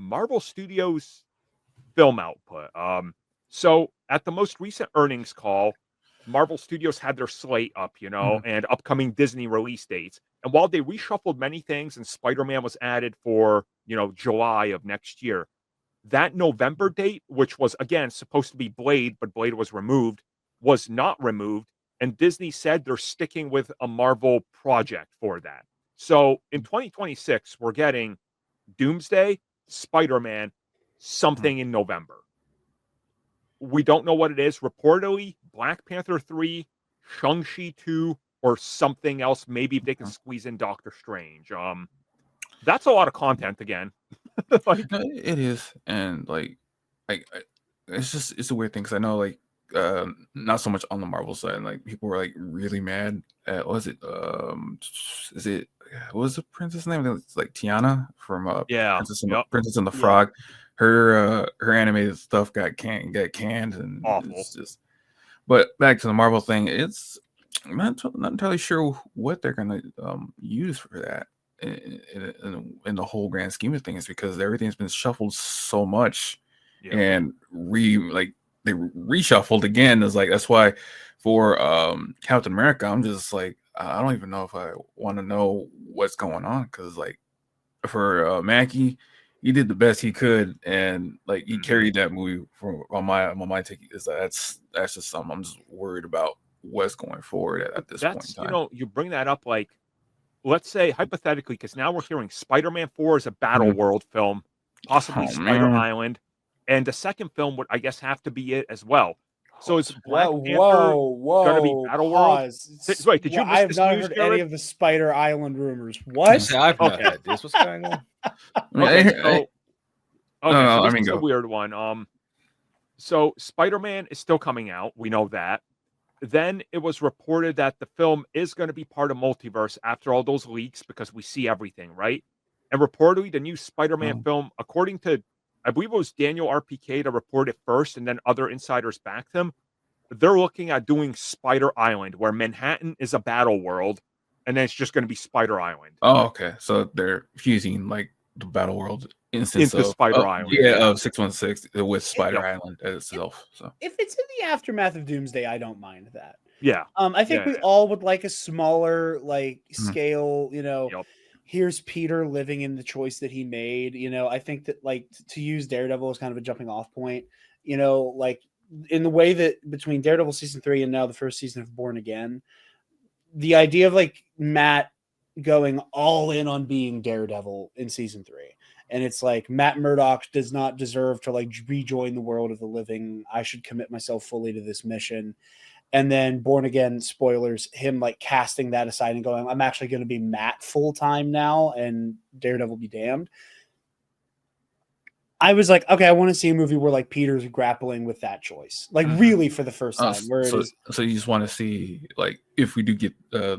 Marvel Studios film output. So at the most recent earnings call, Marvel Studios had their slate up, and upcoming Disney release dates. And while they reshuffled many things and Spider-Man was added for, July of next year, that November date, which was again supposed to be Blade, but Blade was removed, was not removed. And Disney said they're sticking with a Marvel project for that. So in 2026, we're getting Doomsday, Spider-Man, something in November. We don't know what it is. Reportedly, Black Panther 3, Shang-Chi 2, or something else. Maybe if they can squeeze in Doctor Strange. That's a lot of content again. It is, and it's a weird thing because I know not so much on the Marvel side. Like people were like really mad at what was the princess name? It's like Tiana from Princess and the Frog. Her animated stuff got canned, and awful. It's just. But back to the Marvel thing, I'm not entirely sure what they're gonna use for that in the whole grand scheme of things, because everything's been shuffled so much, and they reshuffled again. Is that's why for Captain America, I'm just like, I don't even know if I want to know what's going on, because for Mackie, he did the best he could, and he carried that movie. On my take is that's just something I'm just worried about what's going forward at this point in time. You bring that up, let's say hypothetically, because now we're hearing Spider-Man 4 is a Battle World film, possibly Spider Island, and the second film would, I guess, have to be it as well. So is Black Panther going to be Battle World? Wait, did you miss I have this not news, heard Jared? any of the Spider Island rumors. What? I've not heard this. What's going on? This is a weird one. So Spider-Man is still coming out. We know that. Then it was reported that the film is going to be part of multiverse after all those leaks, because we see everything, right? And reportedly, the new Spider-Man film, according to, I believe it was Daniel RPK to report it first, and then other insiders backed him. They're looking at doing Spider Island, where Manhattan is a battle world, and then it's just going to be Spider Island. Oh, okay. So they're fusing the battle world instance into Spider Island. Of 616 with Spider Island itself. So if it's in the aftermath of Doomsday, I don't mind that. Yeah. I think we all would like a smaller scale, here's Peter living in the choice that he made. I think that to use Daredevil as kind of a jumping off point, in the way that between Daredevil season 3 and now the first season of Born Again, the idea of Matt going all in on being Daredevil in season 3. And it's Matt Murdock does not deserve to rejoin the world of the living. I should commit myself fully to this mission. And then Born Again, spoilers, him casting that aside and going, I'm actually going to be Matt full time now, and Daredevil be damned. I was like, okay, I want to see a movie where Peter's grappling with that choice, really for the first time. So you just want to see if we do get a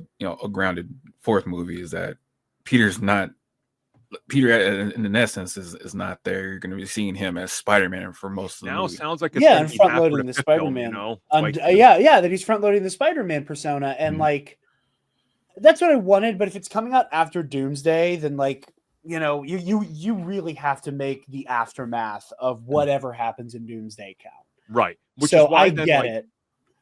grounded fourth movie, is that Peter in essence is not there. You're going to be seeing him as Spider-Man for most of the movie. Sounds like it's and front loading the Spider-Man. That he's front loading the Spider-Man persona, and that's what I wanted. But if it's coming out after Doomsday, then you really have to make the aftermath of whatever happens in Doomsday count. Right. Which is why I get it.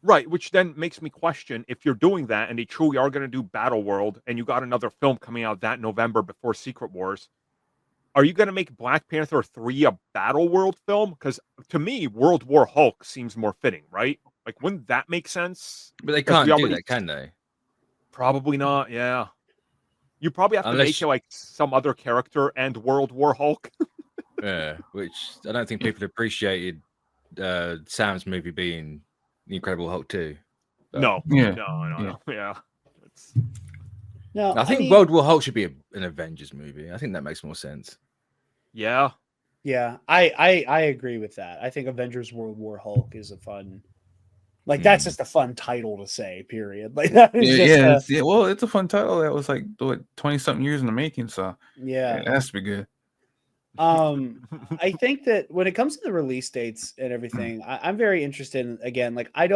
Right, which then makes me question, if you're doing that and they truly are going to do Battle World, and you got another film coming out that November before Secret Wars, are you going to make Black Panther 3 a Battle World film? Because to me, World War Hulk seems more fitting, right? Wouldn't that make sense? But they can't do that, can they? Probably not, yeah. You probably have to make it some other character and World War Hulk. Yeah, which I don't think people appreciated Sam's movie being The Incredible Hulk 2. No. Yeah. No, I think World War Hulk should be an Avengers movie. I think that makes more sense. Yeah. Yeah, I agree with that. I think Avengers World War Hulk is a fun, that's just a fun title to say, period. That is well, it's a fun title that was 20-something years in the making, so it has to be good. I think that when it comes to the release dates and everything, I'm very interested in, again, I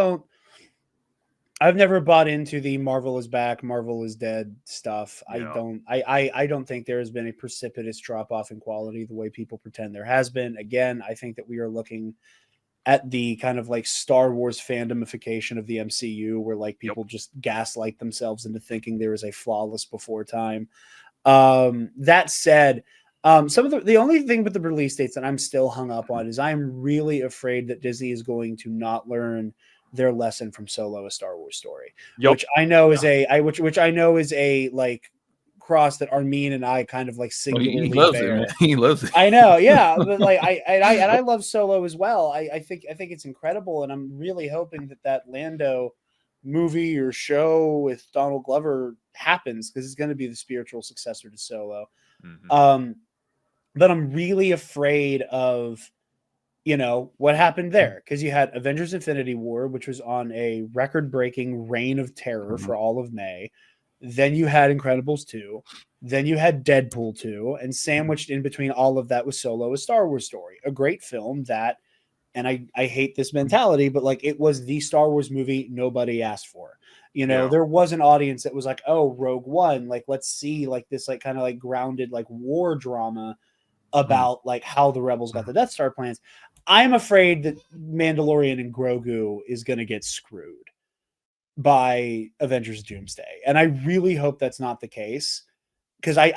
I've never bought into the Marvel is back, Marvel is dead stuff. Yeah. I don't think there has been a precipitous drop off in quality the way people pretend there has been. Again, I think that we are looking at the kind of like Star Wars fandomification of the MCU, where like people just gaslight themselves into thinking there is a flawless before time. That said, some of the only thing with the release dates that I'm still hung up on is I'm really afraid that Disney is going to not learn their lesson from Solo: A Star Wars Story, which I know is which I know is a like cross that Armin and I kind of like singularly he loves bear. it, man. He loves it. I know, yeah, but like I love Solo as well. I think it's incredible, and I'm really hoping that Lando movie or show with Donald Glover happens, because it's going to be the spiritual successor to Solo. But I'm really afraid of what happened there, because you had Avengers Infinity War, which was on a record-breaking reign of terror for all of May. Then you had Incredibles 2. Then you had Deadpool 2. And sandwiched in between all of that was Solo: A Star Wars Story, a great film that, and I hate this mentality, but like it was the Star Wars movie nobody asked for. There was an audience that was like, oh, Rogue One, like let's see like this like kind of like grounded like war drama about like how the rebels got the Death Star plans. I'm afraid that Mandalorian and Grogu is going to get screwed by Avengers Doomsday. And I really hope that's not the case, because I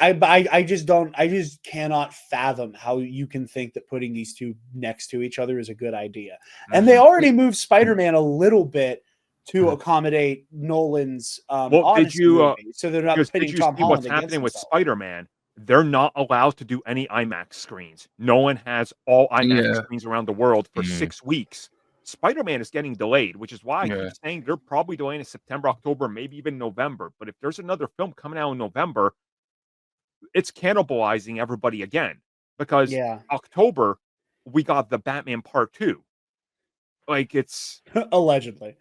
just cannot fathom how you can think that putting these two next to each other is a good idea. And they already moved Spider-Man a little bit to accommodate Nolan's Odyssey movie, so they're not pitting Tom Holland what's happening with Spider-Man? They're not allowed to do any IMAX screens. Nolan has all IMAX screens around the world for 6 weeks. Spider-Man is getting delayed, which is why I keep saying they're probably delaying in September, October, maybe even November. But if there's another film coming out in November, it's cannibalizing everybody again. Because October, we got the Batman Part 2. Like, it's... Allegedly.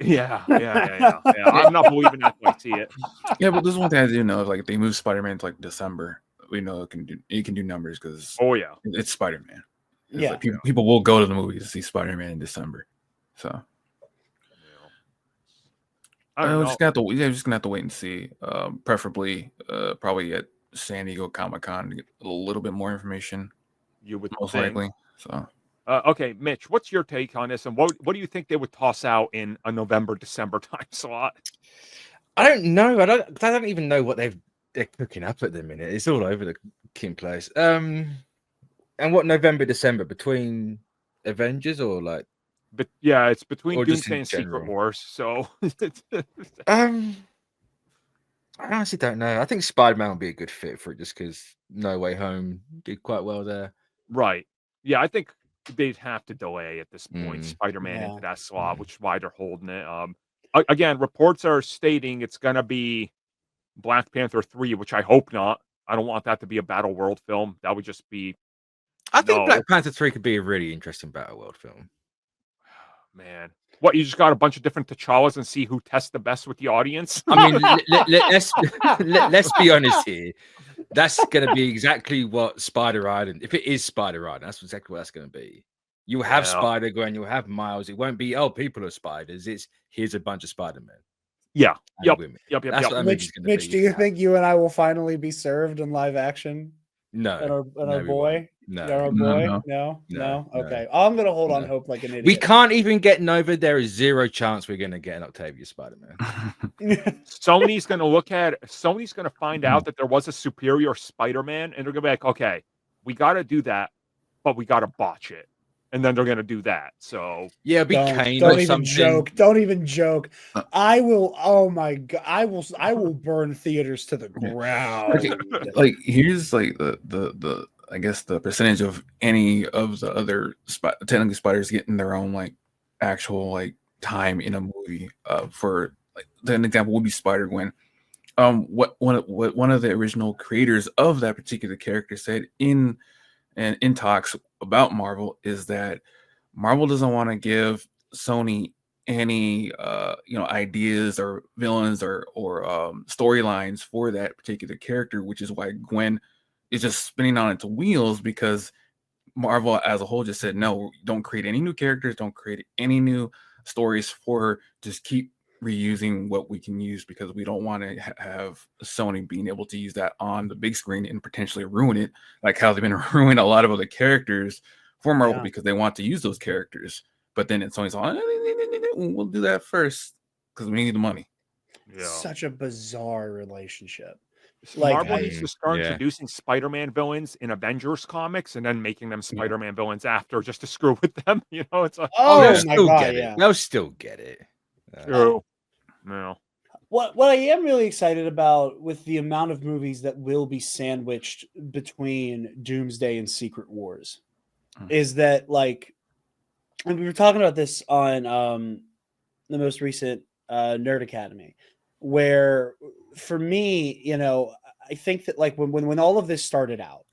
Yeah. I'm not believing that when I see it. Yeah, but there's one thing I do know: like if they move Spider-Man to like December, we know it can do numbers, because it's Spider-Man. Like people will go to the movies to see Spider-Man in December. So we're just gonna have to wait and see. Preferably, probably at San Diego Comic-Con to get a little bit more information. You would most likely. So. Okay, Mitch, what's your take on this, and what do you think they would toss out in a November-December time slot? I don't know. I don't even know what they're cooking up at the minute. It's all over the king place. And what November-December, between Avengers or like? But yeah, it's between Doomsday and Secret Wars. So I honestly don't know. I think Spider-Man would be a good fit for it, just because No Way Home did quite well there. Right. Yeah, I think they'd have to delay at this point Spider-Man into that slot, which is why they're holding it. Again, reports are stating it's gonna be Black Panther 3, which I hope not. I don't want that to be a Battle World film. That would just be... I think Black Panther 3 could be a really interesting Battle World film. Man. What, you just got a bunch of different T'Challas and see who tests the best with the audience? I mean, let's be honest here. That's going to be exactly what Spider Island, if it is Spider Island, that's exactly what that's going to be. You'll have Spider-Gwen, you'll have Miles. It won't be, oh, people are spiders. It's, here's a bunch of Spider-Men. Yeah. Yep. Mitch, do you think you and I will finally be served in live action? No. And our boy? No. Our boy? No? Okay. I'm going to hold on hope like an idiot. We can't even get Nova. There is zero chance we're going to get an Octavia Spider-Man. Sony's going to find out that there was a superior Spider-Man, and they're going to be like, okay, we got to do that, but we got to botch it. And then they're going to do that. So yeah, be Kane don't or even something. joke. Don't even joke. I will. Oh my god! I will burn theaters to the ground. Okay, like here's like the I guess the percentage of any of the other technically spiders getting their own like actual like time in a movie. For like an example would be Spider-Gwen. What one of the original creators of that particular character said in talks about Marvel is that Marvel doesn't want to give Sony any ideas or villains or storylines for that particular character, which is why Gwen is just spinning on its wheels, because Marvel as a whole just said no, don't create any new characters, don't create any new stories for her, just keep reusing what we can use because we don't want to have Sony being able to use that on the big screen and potentially ruin it, like how they've been ruining a lot of other characters for Marvel because they want to use those characters. But then Sony's like, we'll do that first because we need the money. Yeah. Such a bizarre relationship. Marvel needs to start introducing Spider-Man villains in Avengers comics and then making them Spider-Man villains after, just to screw with them. You know, it's like, they'll still get it. They'll still get it. True. No. What I am really excited about with the amount of movies that will be sandwiched between Doomsday and Secret Wars is that, like, and we were talking about this on the most recent Nerd Academy, where for me, you know, I think that like when all of this started out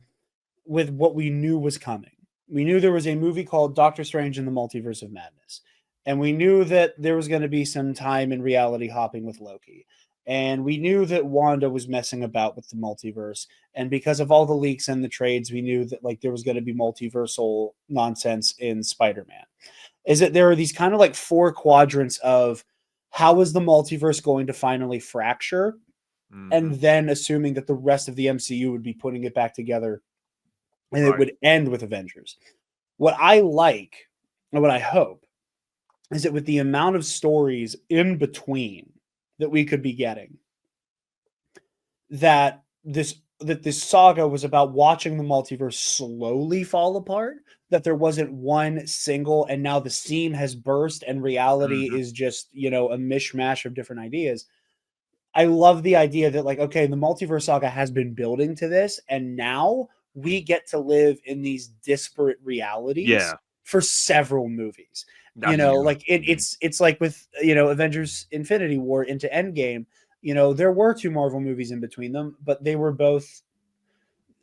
with what we knew was coming, we knew there was a movie called Doctor Strange in the Multiverse of Madness. And we knew that there was going to be some time in reality hopping with Loki. And we knew that Wanda was messing about with the multiverse. And because of all the leaks and the trades, we knew that like there was going to be multiversal nonsense in Spider-Man. Is that there are these kind of like 4 quadrants of how is the multiverse going to finally fracture? And then assuming that the rest of the MCU would be putting it back together and it would end with Avengers. What I like and what I hope is that with the amount of stories in between that we could be getting, that this saga was about watching the multiverse slowly fall apart, that there wasn't one single, and now the seam has burst and reality is just, you know, a mishmash of different ideas. I love the idea that like, okay, the multiverse saga has been building to this, and now we get to live in these disparate realities for several movies. You know, like it's like with, you know, Avengers Infinity War into Endgame, you know, there were 2 Marvel movies in between them, but they were both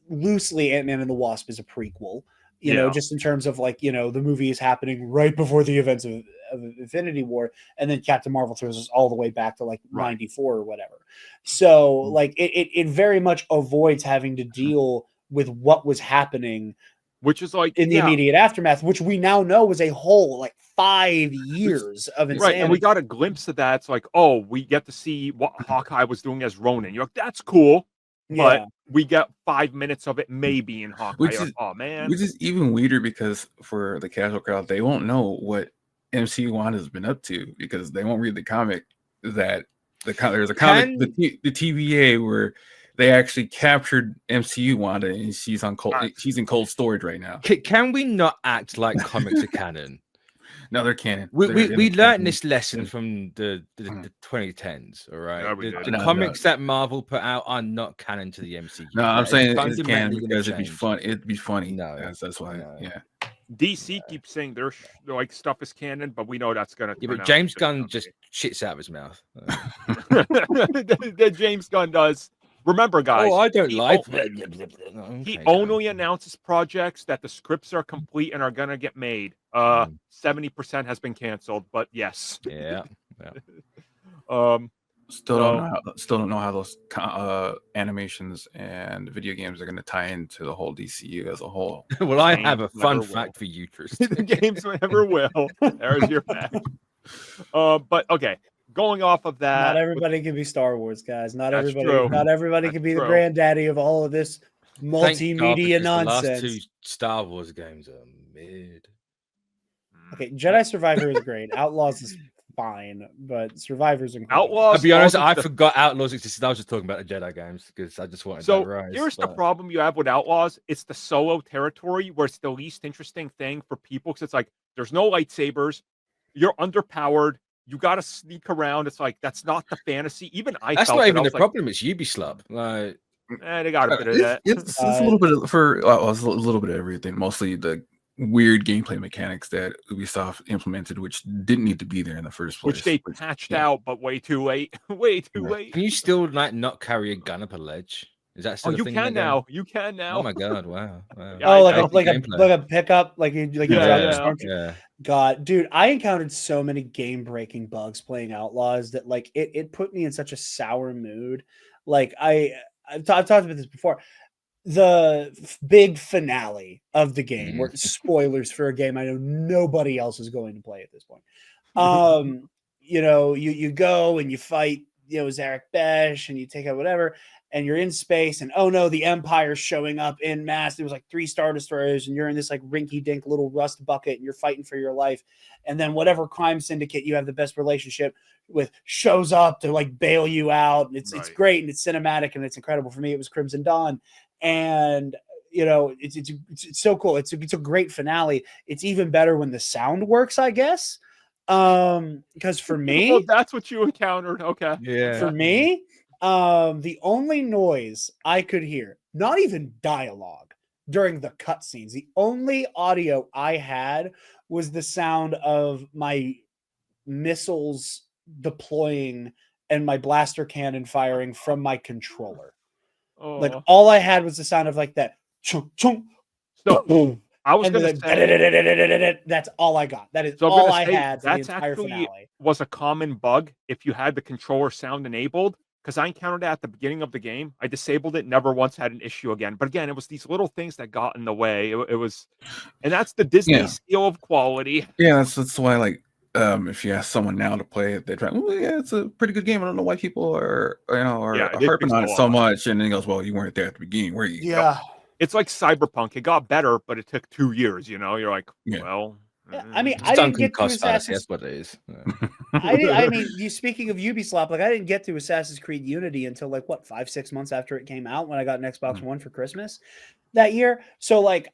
loosely Ant-Man and the Wasp is a prequel, you know, just in terms of like, you know, the movie is happening right before the events of Infinity War, and then Captain Marvel throws us all the way back to like 94 or whatever. So like it very much avoids having to deal with what was happening, which is like in the immediate aftermath, which we now know was a whole like 5 years of insanity. Right, and we got a glimpse of that. It's like, oh, we get to see what Hawkeye was doing as Ronin. You're like, that's cool, but we get 5 minutes of it maybe in Hawkeye. Which is, oh man, which is even weirder because for the casual crowd, they won't know what MCU Wanda has been up to because they won't read the comic. That there's a comic, the TVA, where they actually captured MCU Wanda and she's on cold. She's in cold storage right now. Can we not act like comics are canon? No, they're canon. We learned this lesson from the 2010s. All right, the comics that Marvel put out are not canon to the MCU. No, I'm saying it's canon because it'd be fun. It'd be funny. No, that's why. Yeah. DC keeps saying their like stuff is canon, but we know that's gonna. Yeah, but James Gunn just shits out of his mouth. The James Gunn does. Remember, guys. Oh, I don't like. He only announces projects that the scripts are complete and are gonna get made. 70% has been canceled, but yes. Yeah. Still don't know how those animations and video games are going to tie into the whole DCU as a whole. Well, I have a fun fact for you, Tristan. The games never will. There's your fact. But okay, going off of that, not everybody can be Star Wars, guys. Not everybody can be the granddaddy of all of this multimedia nonsense. The last 2 Star Wars games are mid. Okay, Jedi Survivor is great. Outlaws is fine, but Survivor's incredible. Outlaws. I'll be honest, I forgot Outlaws existed. I was just talking about the Jedi games because I just wanted that rise. Here's the problem you have with Outlaws. It's the solo territory where it's the least interesting thing for people because it's like there's no lightsabers, you're underpowered, you got to sneak around. It's like that's not the fantasy. Even that's not even the problem. It's Ubislub. Like, they got a bit of that. It's a little bit it's a little bit of everything. Mostly the weird gameplay mechanics that Ubisoft implemented, which didn't need to be there in the first place. Which they patched out, but way too late. Way too late. Can you still like not carry a gun up a ledge? Is that still a thing? You can now. You can now. Oh my god! Wow. Oh, like a pickup, like you yeah. God, dude, I encountered so many game-breaking bugs playing Outlaws that like it put me in such a sour mood. Like I've talked about this before. The big finale of the game, where spoilers for a game I know nobody else is going to play at this point. you go and you fight, Zarek Besh, and you take out whatever, and you're in space, and oh no, the Empire's showing up in mass. There was like 3 Star Destroyers, and you're in this like rinky-dink little rust bucket, and you're fighting for your life. And then whatever crime syndicate you have the best relationship with shows up to like bail you out. And it's great, and it's cinematic, and it's incredible. For me, it was Crimson Dawn, and it's so cool. It's a great finale. It's even better when the sound works, I guess. Because for me, well, that's what you encountered. Okay. Yeah. For me, the only noise I could hear, not even dialogue during the cutscenes, the only audio I had was the sound of my missiles deploying and my blaster cannon firing from my controller. Like all I had was the sound of like that. Chunk, chunk, so I was going to say that's all I got. That is so all I had for the entire actually finale. Was a common bug if you had the controller sound enabled, because I encountered it at the beginning of the game. I disabled it, never once had an issue again. But again, it was these little things that got in the way. It was, and that's the Disney skill of quality. Yeah, that's why, like, if you ask someone now to play it, they try, well, yeah, it's a pretty good game. I don't know why people are harping on it so much. And then he goes, well, you weren't there at the beginning, were you? Yeah. It's like Cyberpunk. It got better, but it took 2 years. You're like, well. Yeah, I mean, I didn't get to That's what it is. Yeah. I mean, speaking of Ubisoft, like I didn't get to Assassin's Creed Unity until like 5-6 months after it came out, when I got an Xbox One for Christmas that year. So like,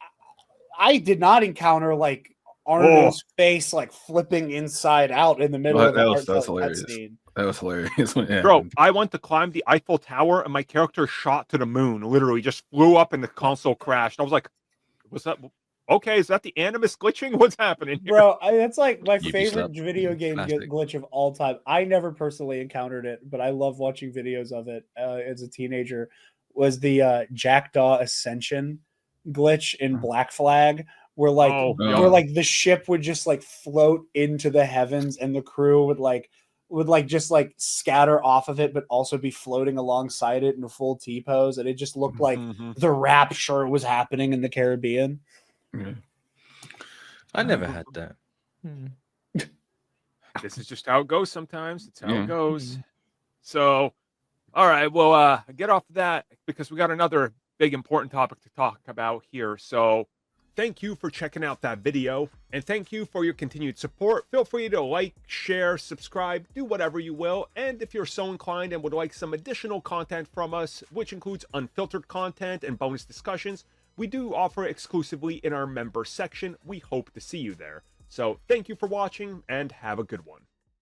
I did not encounter like Arnold's face like flipping inside out in the middle of the cutscene. That was hilarious. Yeah. Bro, I went to climb the Eiffel Tower and my character shot to the moon. Literally just flew up and the console crashed. I was like, "Was that okay? Is that the Animus glitching? What's happening here?" Bro, that's like my favorite video game glitch of all time. I never personally encountered it, but I love watching videos of it as a teenager. Was the Jackdaw Ascension glitch in Black Flag, where like the ship would just like float into the heavens and the crew would just scatter off of it, but also be floating alongside it in a full T pose, and it just looked like the rapture was happening in the Caribbean. Yeah. I never had that. This is just how it goes sometimes. It's how it goes. So, all right, well, get off of that because we got another big important topic to talk about here. So thank you for checking out that video, and thank you for your continued support. Feel free to like, share, subscribe, do whatever you will. And if you're so inclined and would like some additional content from us, which includes unfiltered content and bonus discussions, we do offer exclusively in our member section. We hope to see you there. So thank you for watching and have a good one.